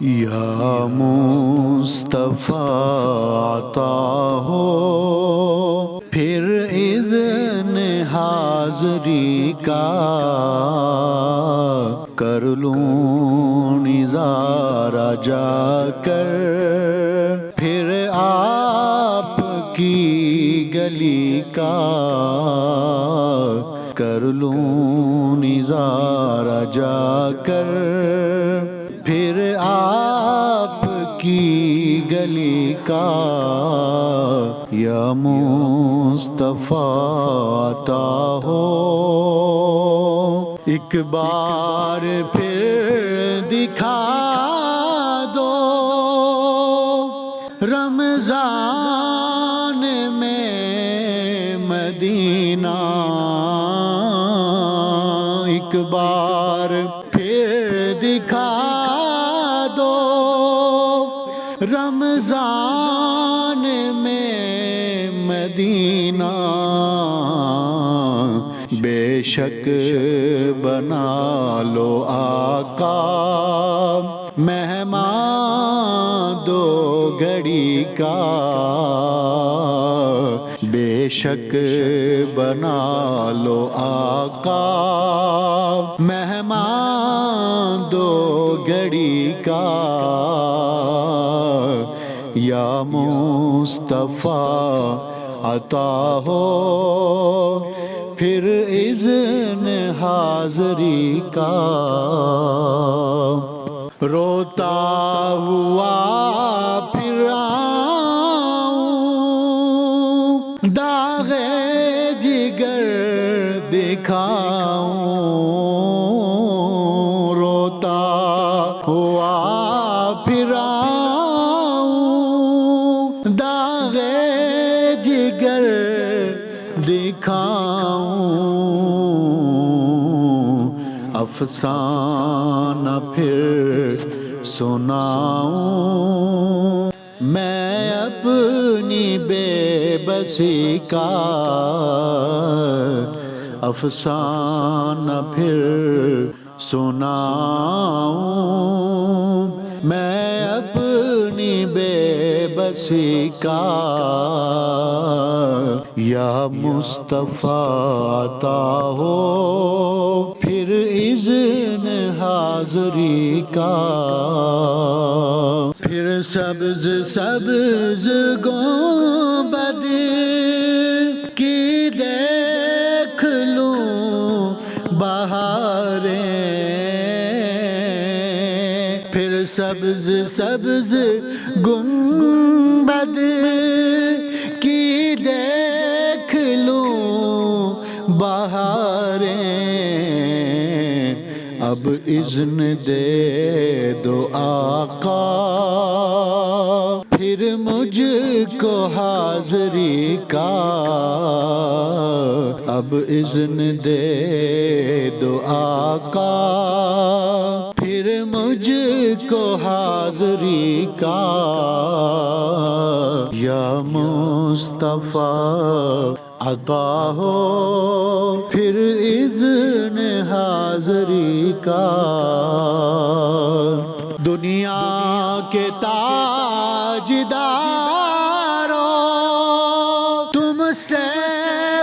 یا مصطفیٰ عطا ہو پھر اذن حاضری کا، کر لوں نظارہ جا کر پھر آپ کی گلی کا، کر لوں نظارہ جا کر پھر آپ کی گلی کا، یا مصطفیٰ عطا ہو ایک بار پھر دکھا دو رمضان میں مدینہ، ایک بار پھر دکھا دو رمضان میں مدینہ، بے شک بنا لو آقا مہمان دو گھڑی کا، بے شک بنا لو آقا مہمان دو گھڑی کا، یا مصطفیٰ عطا ہو پھر اذن حاضری کا، روتا ہوا پھر آؤں داغ جگر دکھاؤں، روتا ہوا پھر آؤں داغ جگر دکھاؤں، افسانہ پھر سناؤں میں اپنی بے بسی کا، افسانہ پھر سناؤں میں اپنی بے بسی کا، یا مصطفیٰ عطا ہو پھر اذن حاضری کا، پھر سبز سبز گنبد کی دیکھ لوں بہاریں، پھر سبز سبز گنبد کی دیکھ لوں بہاریں، اب اذن دے دو آقا پھر مجھ کو حاضری کا، اب اذن دے دو آقا پھر مجھ کو حاضری کا، یا مصطفیٰ عطا ہو پھر اذن حاضری کا، دنیا کے تاجدارو تم سے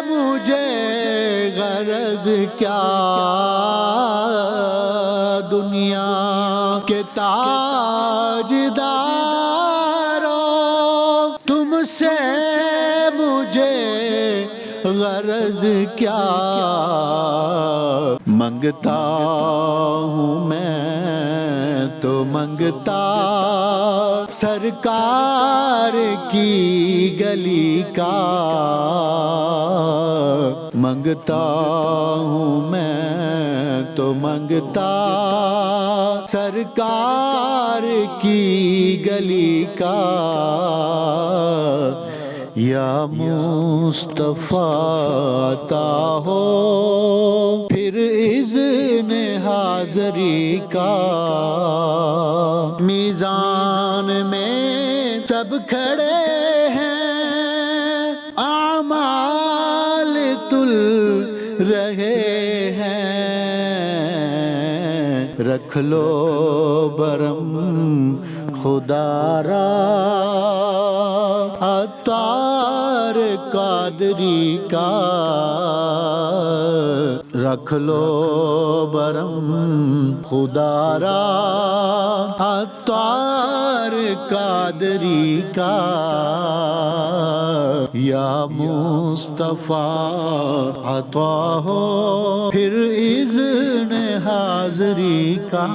مجھے غرض کیا، دنیا کے تاجدارو تم سے مجھے غرض کیا، منگتا ہوں میں تو منگتا سرکار کی گلی کا، منگتا ہوں میں تو منگتا سرکار کی گلی کا، یا مصطفیٰ عطا ہو پھر اذن حاضری کا، میزان میں سب کھڑے ہیں اعمال تل رہے ہیں، رکھ لو برم خدا را عطار قادری کا، رکھ لو برم خدا را عطار قادری کا، یا مصطفیٰ عطا ہو پھر اذن حاضری کا۔